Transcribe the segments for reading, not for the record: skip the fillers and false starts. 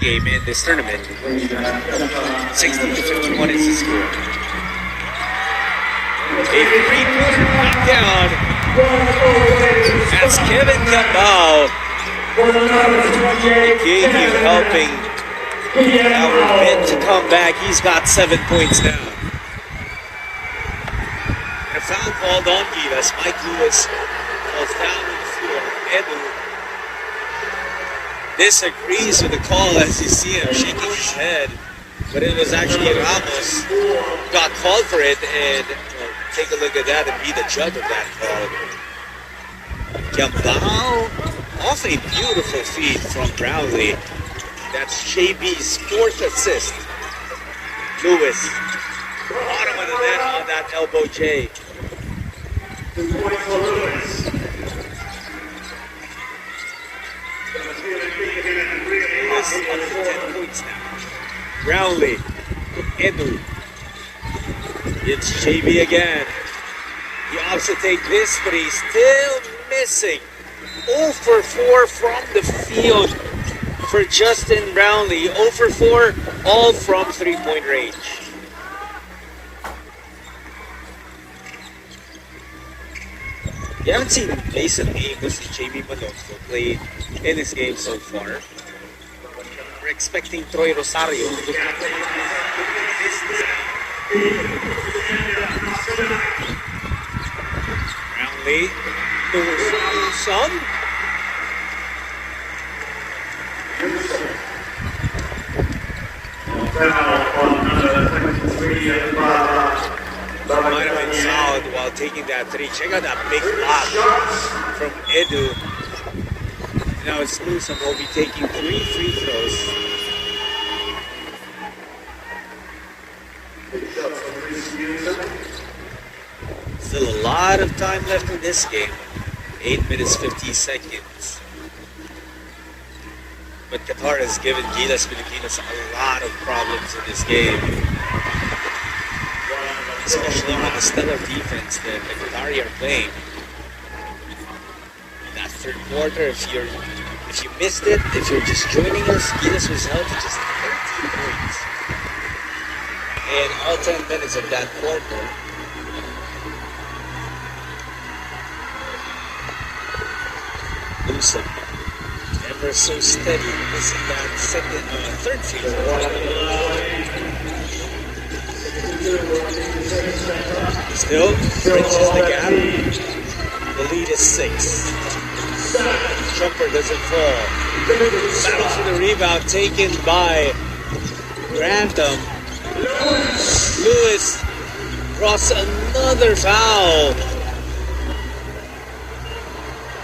game in this tournament. 60-51 is the score. A three-pointer knockdown. That's Kevin Gambao. Again, helping our men to come back. He's got 7 points now. A foul called on Gilas. Mike Lewis falls down on the floor. Edu disagrees with the call as you see him shaking his head. But it was actually Ramos who got called for it, and take a look at that and be the judge of that call. Gambao off a beautiful feed from Brownlee. That's JB's 4th assist. Lewis, bottom of the net on that elbow J. Lewis up to 10 points now. Brownlee, Edu. It's JB again. He opts to take this, but he's still missing. 0 for 4 from the field for Justin Brownlee. 0 for 4, all from 3-point range. You haven't seen Mason Amos and JB Manonso play in this game so far. We're expecting Troy Rosario. Brownlee, some. Might have been solid while taking that three. Check out that big block from Edu. Now it's Newsom will be taking 3 free throws. Still a lot of time left in this game. 8 minutes, 50 seconds. But Qatar has given Gilas Pilipinas a lot of problems in this game. Especially on the stellar defense that the Qatari are playing. In that third quarter, if you missed it, if you're just joining us, Gilas was held to just 13 points. And all 10 minutes of that quarter. Newsom, ever so steady, missing that third field. Still bridges the gap. The lead is 6. Jumper doesn't fall. Battle for the rebound taken by Grantham. Lewis draws another foul.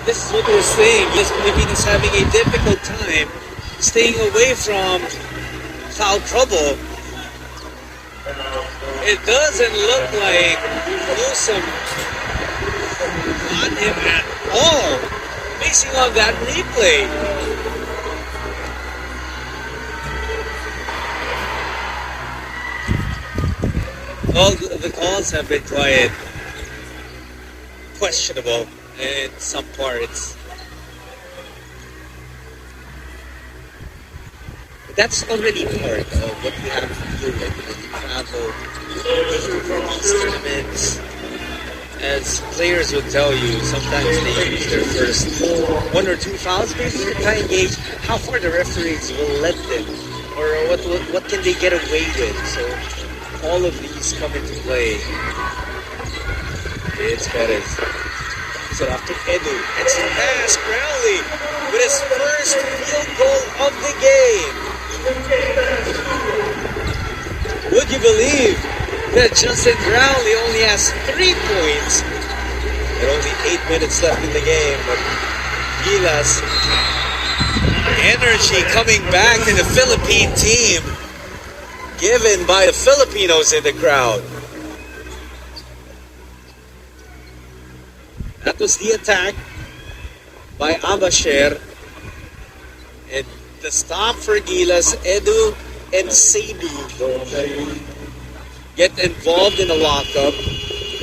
This is what we're saying. Yes, Philippines is having a difficult time staying away from foul trouble. It doesn't look like Newsom got him at all. Basing on that replay. All the calls have been quite questionable in some parts. But that's already part of what we have to deal with when you travel for these tournaments. As players would tell you, sometimes they use their first 1 or 2 fouls, maybe to try and gauge how far the referees will let them, or what can they get away with. So all of these come into play. It's Perez. So after Edu, it's the pass, Brownlee with his first field goal of the game. Would you believe that Justin Brownlee only has 3 points and only 8 minutes left in the game? But Gilas, energy coming back to the Philippine team, given by the Filipinos in the crowd. That was the attack by Abasher. And the stop for Gilas, Edu and Seidu get involved in a lockup.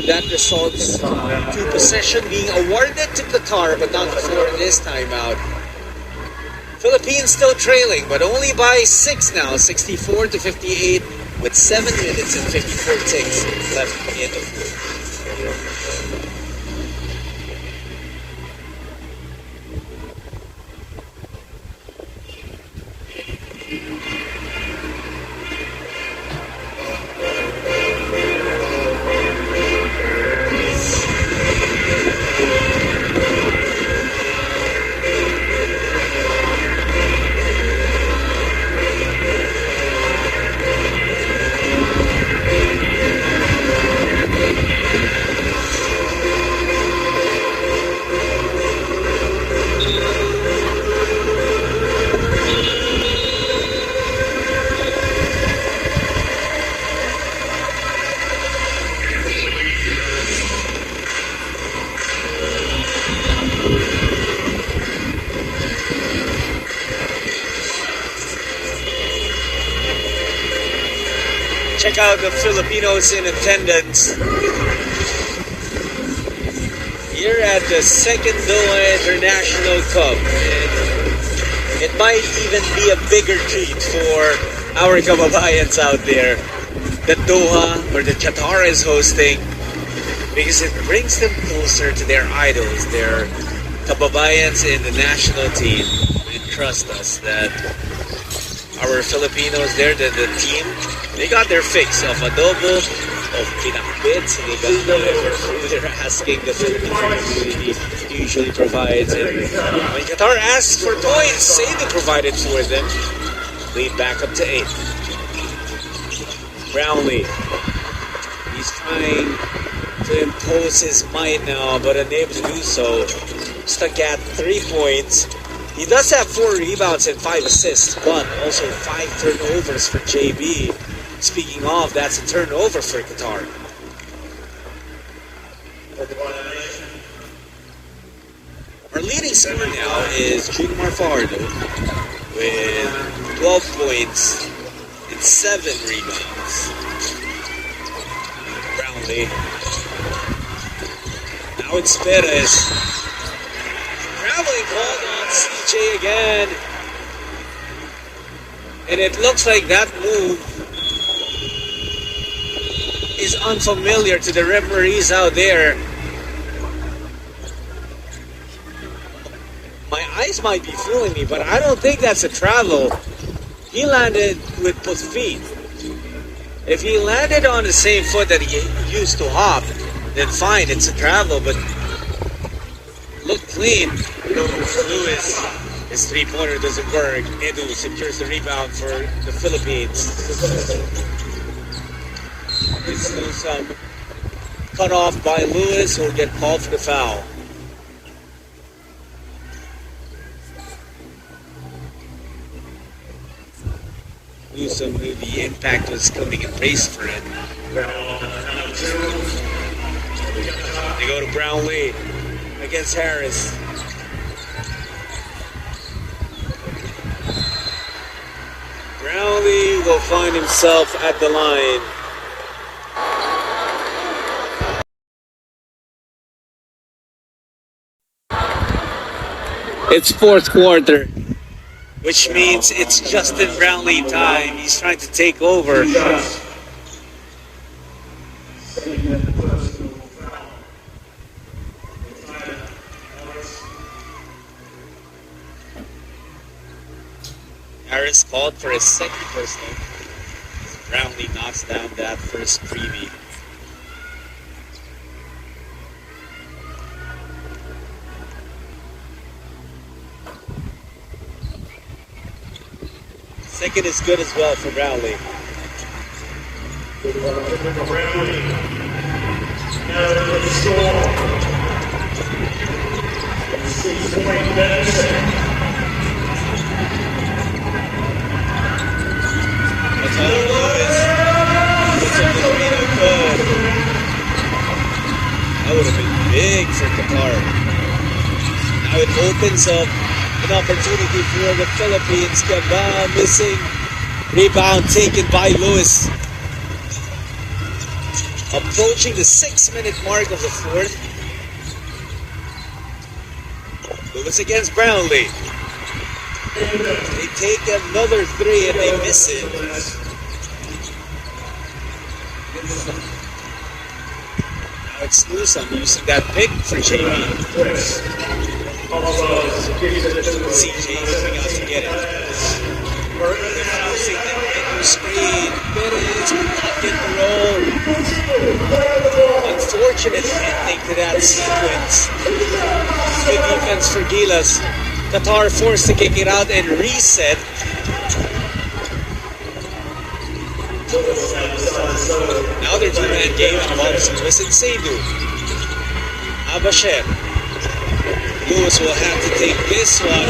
That results to possession being awarded to Qatar, but not before this timeout. Philippines still trailing, but only by 6 now, 64-58, with 7 minutes and 54 ticks left in the fourth. Check out the Filipinos in attendance here at the second Doha International Cup. It might even be a bigger treat for our kababayans out there that Doha or the Qatar is hosting, because it brings them closer to their idols, their kababayans in the national team. And trust us that our Filipinos there, the team, they got their fix of adobo, of pinakbits, and they got whatever food they're asking the Filipino community usually provides. And when Qatar asks for points, say they provided for them. Lead back up to 8. Brownlee, he's trying to impose his might now, but unable to do so. Stuck at 3 points. He does have 4 rebounds and 5 assists, but also 5 turnovers for JB. Speaking of, that's a turnover for Qatar. Our leading scorer now is Junior Fajardo with 12 points and 7 rebounds. Brownlee. Now it's Perez. Traveling called on CJ again. And it looks like that move is unfamiliar to the referees out there. My eyes might be fooling me, but I don't think that's a travel. He landed with both feet. If he landed on the same foot that he used to hop, then fine, it's a travel, but look clean. Lewis, his three-pointer doesn't work. Edu secures the rebound for the Philippines. It's some cut off by Lewis, who will get called for the foul. Newsom knew the impact was coming and braced for it. They go to Brownlee against Harris. Brownlee will find himself at the line. It's fourth quarter, which means it's Justin Brownlee time. He's trying to take over. Harris called for his second personal. Brownlee knocks down that first freebie. Second is good as well for Brownlee. That's all Lewis. Puts up the speed of good. That would have been big for Qatar. Now it opens up an opportunity for the Philippines. Cabal missing. Rebound taken by Lewis. Approaching the 6-minute mark of the fourth. Lewis against Brownlee. They take another three and they miss it. Now it's Newsom using that pick for JB. CJ coming out to get it. Using the middle screen. Perez could not get the roll. Unfortunate ending to that sequence. Good defense for Gilas. Qatar forced to kick it out and reset. Now they're two-man game on Ramos and Seidu. Abasher. Lewis will have to take this one.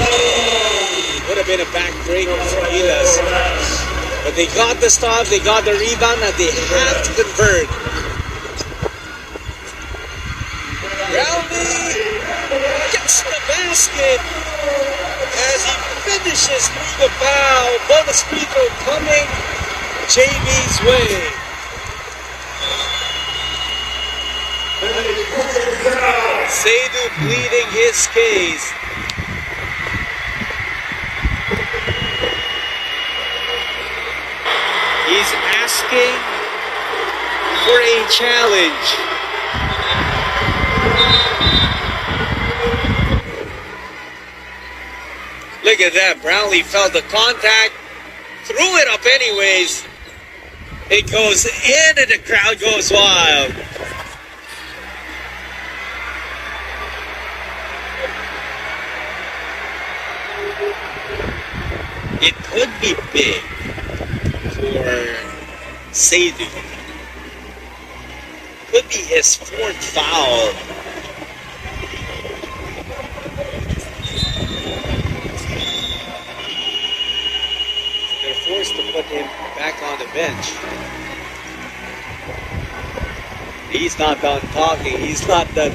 Would have been a back break for Gilas. But they got the stop, they got the rebound, and they have to convert. Brownlee gets the basket as he finishes through the foul. Bonus free throw coming JB's way. Seidu pleading his case. He's asking for a challenge. Look at that. Brownlee felt the contact, threw it up anyways. It goes in and the crowd goes wild. It could be big for Seidu. Could be his fourth foul. They're forced to put him back on the bench. He's not done talking. He's not done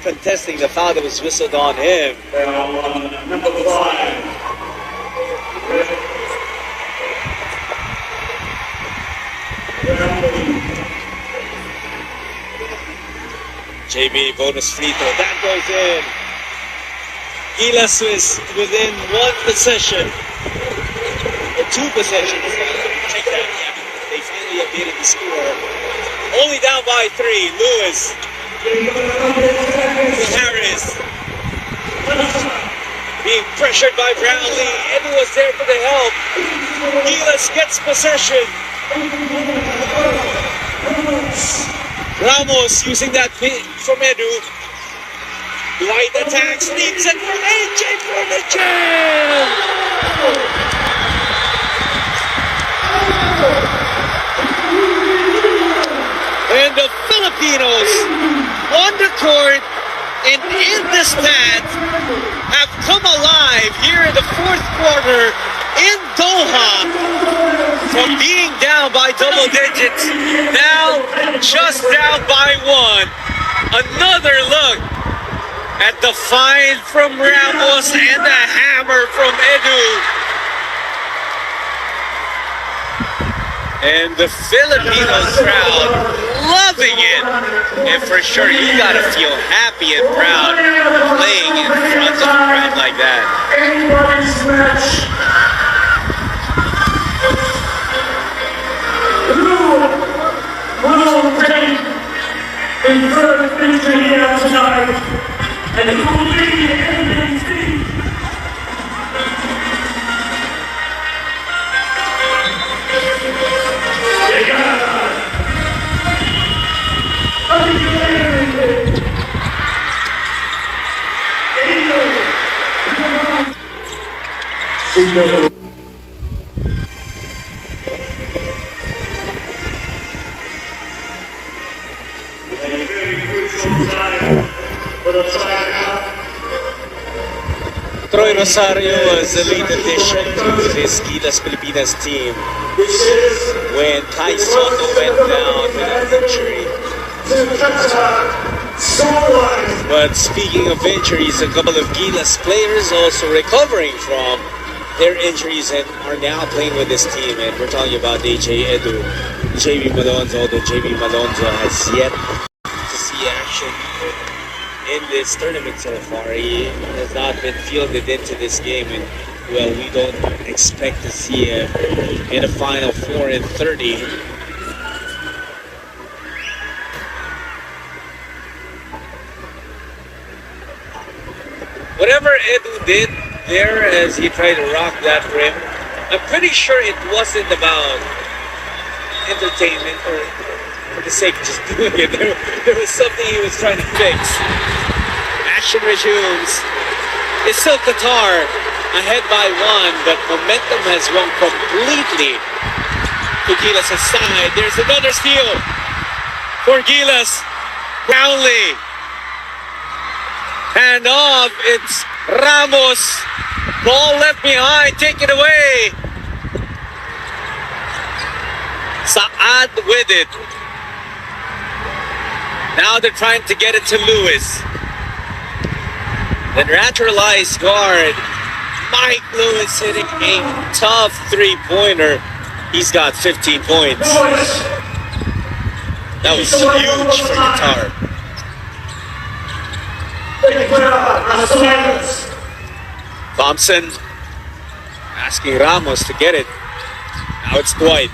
contesting the foul that was whistled on him. Number 5. JB bonus free throw. That goes in. Gilas is within one possession. Or two possessions. Check that. Yeah. They finally updated the score. Only down by 3. Lewis. Harris. Being pressured by Brownlee. Edu was there for the help. Gilas gets possession. Ramos using that pin from Edu. Dwight attacks, leads it for AJ for the jam! And the Filipinos on the court and in the stands have come alive here in the fourth quarter in Doha. From being down by double digits, now just down by 1. Another look at the find from Ramos and the hammer from Edu. And the Filipino crowd loving it. And for sure, you gotta feel happy and proud playing in front of a crowd like that. Anybody's match. Will take in first victory here tonight, and who will be the MVP? Troy Rosario was the late addition to this Gilas Pilipinas team when Kai Soto went down with an injury. But speaking of injuries, a couple of Gilas players also recovering from their injuries and are now playing with this team. And we're talking about AJ Edu, JB Malonzo, although JB Malonzo has yet to see action in this tournament so far. He has not been fielded into this game, and well, we don't expect to see him in a final 4 and 30. Whatever Edu did there as he tried to rock that rim, I'm pretty sure it wasn't about entertainment or for the sake of just doing it. There was something he was trying to fix. Action resumes. It's still Qatar ahead by 1, but momentum has swung completely to Gilas' side. There's another steal for Gilas. Brownlee. Hand off. It's Ramos. Ball left behind. Take it away. Saad with it. Now they're trying to get it to Lewis. The naturalized guard, Mike Lewis, hitting a tough three-pointer. He's got 15 points. That was huge for Qatar. Thompson asking Ramos to get it. Now it's Dwight.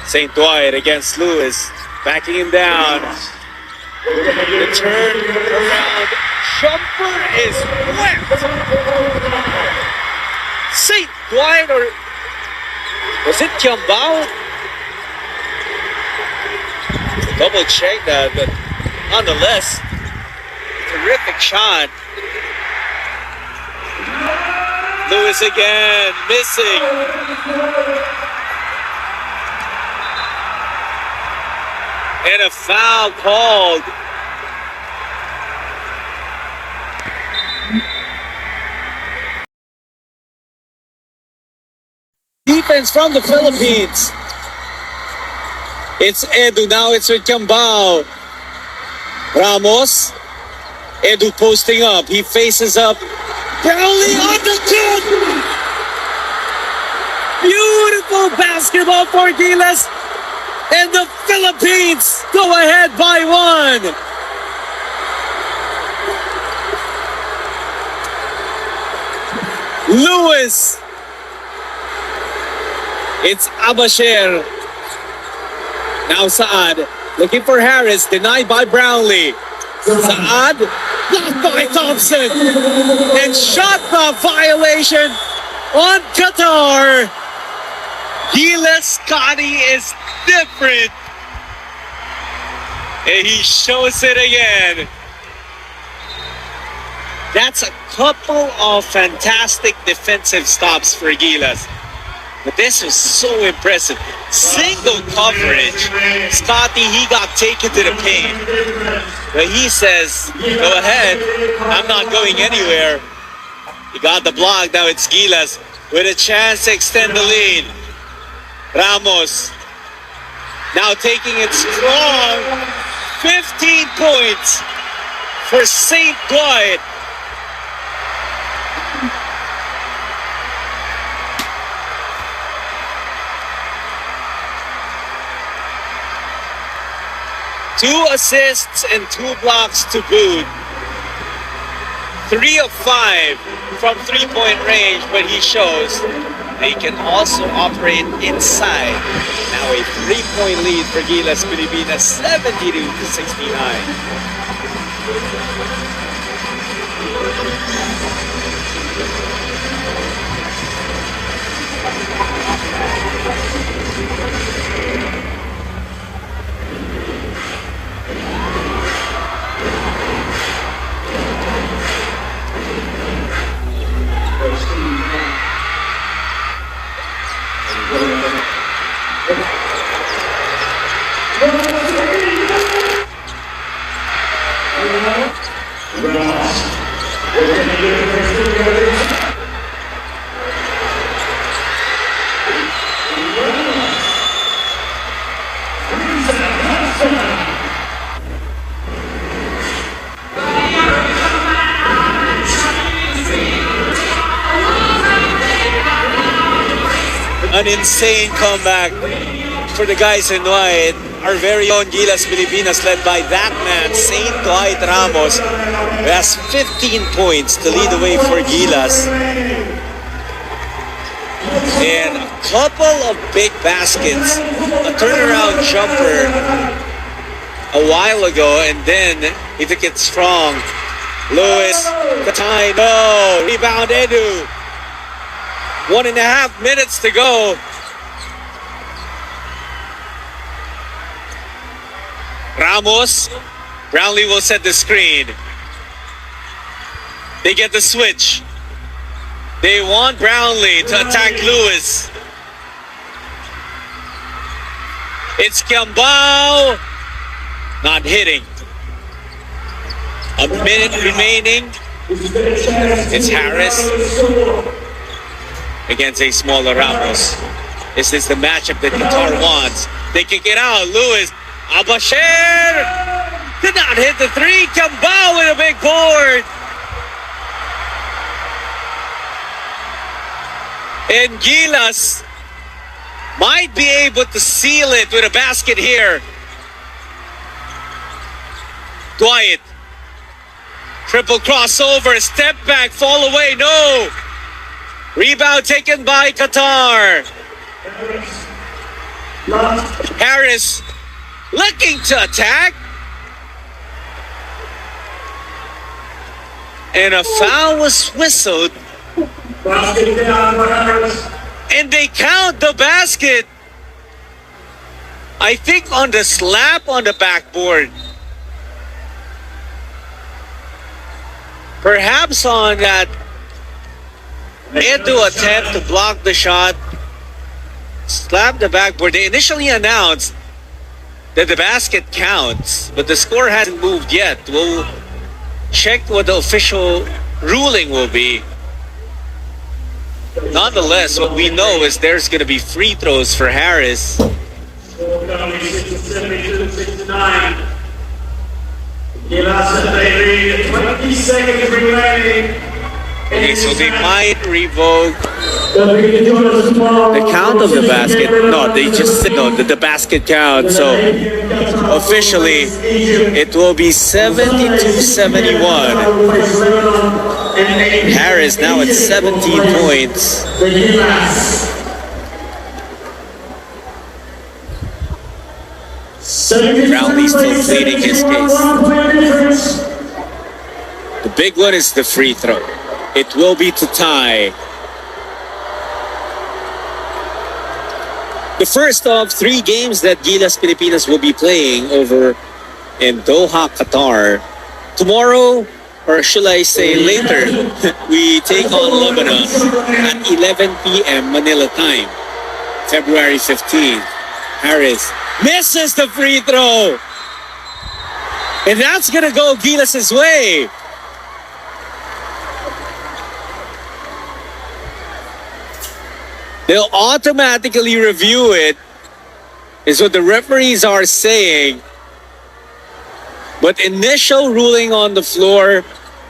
St. Dwight against Lewis, backing him down. The turn around jumper is wet. St. Dwight, or was it Kiambao? Double check that, but nonetheless, terrific shot. Lewis again, missing. And a foul called. Defense from the Philippines. It's Edu, now it's with Kiambao. Ramos. Edu posting up. He faces up. Brownlee on the tip. Beautiful basketball for Gilas. And the Philippines go ahead by 1. Lewis. It's Abasher. Now Saad looking for Harris. Denied by Brownlee. Saad blocked by Thompson. And shot clock violation on Qatar. Gilas Scotty is different. And he shows it again. That's a couple of fantastic defensive stops for Gilas. But this was so impressive. Single coverage. Scotty, he got taken to the paint. But he says, go ahead. I'm not going anywhere. He got the block. Now it's Gilas with a chance to extend the lead. Ramos now taking it strong. 15 points for St. Dwight. Two assists and 2 blocks to boot. 3 of 5 from three-point range, but he shows they can also operate inside. Now a 3-point lead for Gilas Pilipinas, 72-69. An insane comeback for the guys in white. our very own Gilas Pilipinas, led by that man, Saint Dwight Ramos, who has 15 points to lead the way for Gilas. And a couple of big baskets, a turnaround jumper a while ago, and then he took it strong. Lewis, Qatar, no, rebound Edu. 1.5 minutes to go. Ramos, Brownlee will set the screen. They get the switch. They want Brownlee to attack Lewis. It's Kiambao. Not hitting. A minute remaining. It's Harris against a smaller Ramos. Is this the matchup that Qatar wants? They kick it out. Lewis, Abasher did not hit the three. Kiambao with a big board. And Gilas might be able to seal it with a basket here. Dwight. Triple crossover, step back, fall away, no. Rebound taken by Qatar. Harris looking to attack. And a foul was whistled. And they count the basket. I think on the slap on the backboard. Perhaps on that Edu attempt to block the shot, slap the backboard. They initially announced that the basket counts, but the score hasn't moved yet. We'll check what the official ruling will be. Nonetheless, what we know is there's going to be free throws for Harris. 72-69. Gilas, 20 seconds remaining. Okay, so they might revoke the count of the basket. No, they just said no, the basket count. So officially, it will be 72-71. Harris now at 17 points. Brownlee still pleading his case. The big one is the free throw. It will be to tie. The first of 3 games that Gilas Pilipinas will be playing over in Doha, Qatar. Tomorrow, or should I say later, we take on Lebanon at 11 p.m. Manila time, February 15th. Harris misses the free throw. And that's going to go Gilas' way. They'll automatically review it, is what the referees are saying. But initial ruling on the floor,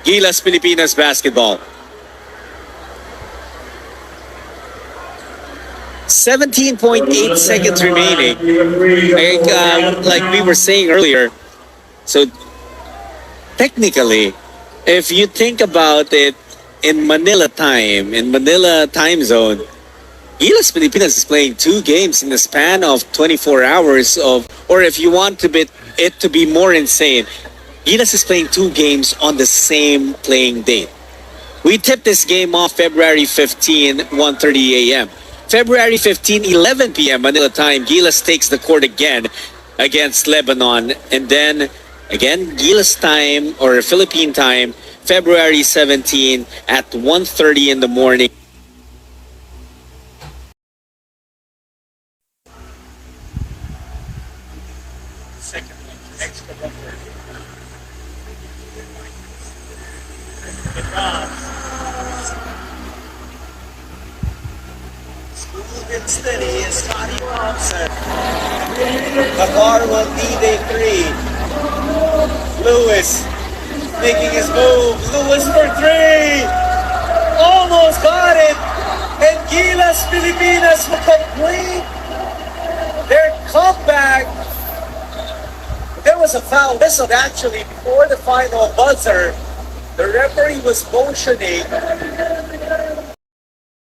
Gilas Pilipinas basketball. 17.8 seconds remaining. Like we were saying earlier. So technically, if you think about it in Manila time zone, Gilas Pilipinas is playing 2 games in the span of 24 hours of, or if you want to be it to be more insane, Gilas is playing 2 games on the same playing date. We tipped this game off February 15, 1:30 a.m. February 15, 11 p.m. Manila time, Gilas takes the court again against Lebanon. And then, again, Gilas time, or Philippine time, February 17 at 1:30 in the morning. Steady is Scotty Thompson. Qatar will need a 3. Lewis making his move. Lewis for 3. Almost got it. And Gilas Pilipinas will complete their comeback was a foul. This was actually before the final buzzer. The referee was motioning